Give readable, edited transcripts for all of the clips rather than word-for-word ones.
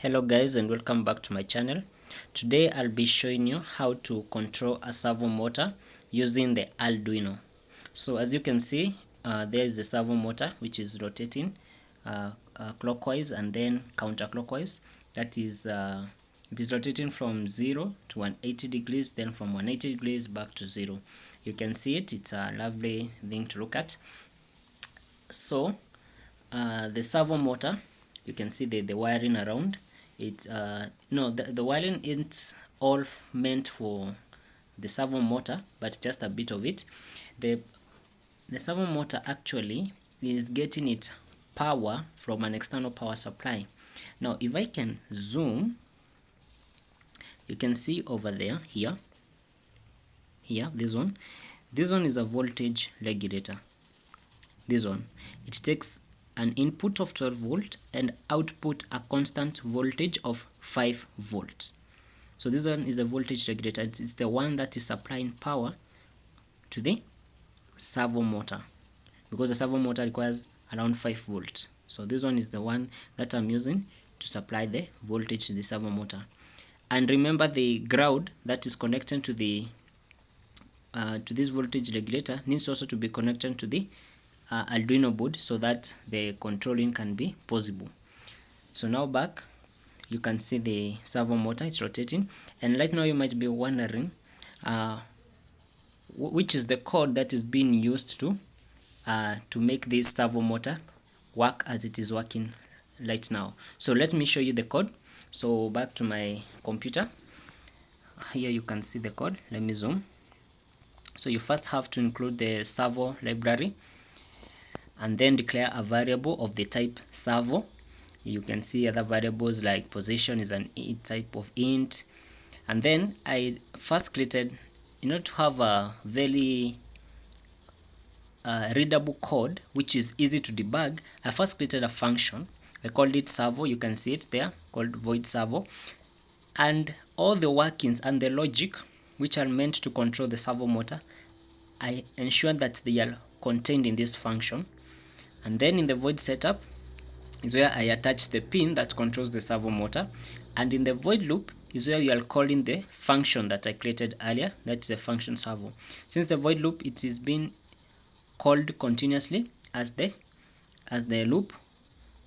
Hello guys, and welcome back to my channel. Today I'll be showing you how to control a servo motor using the Arduino. So as you can see, there is the servo motor which is rotating clockwise and then counterclockwise. That is, it is rotating from 0 to 180 degrees, then from 180 degrees back to 0. You can see it. It's a lovely thing to look at. So the servo motor, you can see the wiring around it. No, the wiring isn't all meant for the servo motor, but just a bit of it. The servo motor actually is getting its power from an external power supply. Now if I can zoom, you can see over there, here, this one is a voltage regulator. This one, it takes an input of 12 volt and output a constant voltage of 5 volts. So this one is the voltage regulator. It's the one that is supplying power to the servo motor, because the servo motor requires around 5 volts. So this one is the one that I'm using to supply the voltage to the servo motor. And remember, the ground that is connected to the to this voltage regulator needs also to be connected to the Arduino board, so that the controlling can be possible. So now back, you can see the servo motor is rotating, and right now you might be wondering which is the code that is being used to make this servo motor work as it is working right now. So let me show you the code. So back to my computer, here you can see the code. Let me zoom. So you first have to include the servo library, and then declare a variable of the type servo. You can see other variables like position is an type of int. And then I first created, in order to have a very readable code which is easy to debug, I first created a function. I called it servo. You can see it there, called void servo. And all the workings and the logic which are meant to control the servo motor, I ensure that they are contained in this function. And then in the void setup is where I attach the pin that controls the servo motor, and in the void loop is where we are calling the function that I created earlier, that's the function servo. Since the void loop, it is being called continuously as the loop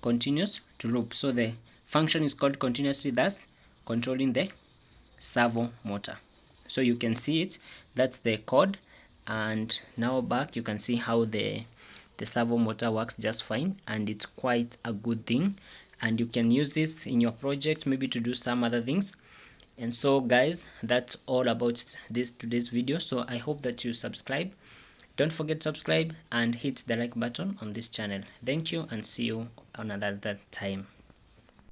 continues to loop, so the function is called continuously, thus controlling the servo motor. So you can see it, that's the code. And now back, you can see how the servo motor works just fine, and it's quite a good thing, and you can use this in your project, maybe to do some other things. And so guys, that's all about today's video. So I hope that you subscribe. Don't forget to subscribe and hit the like button on this channel. Thank you, and see you another time.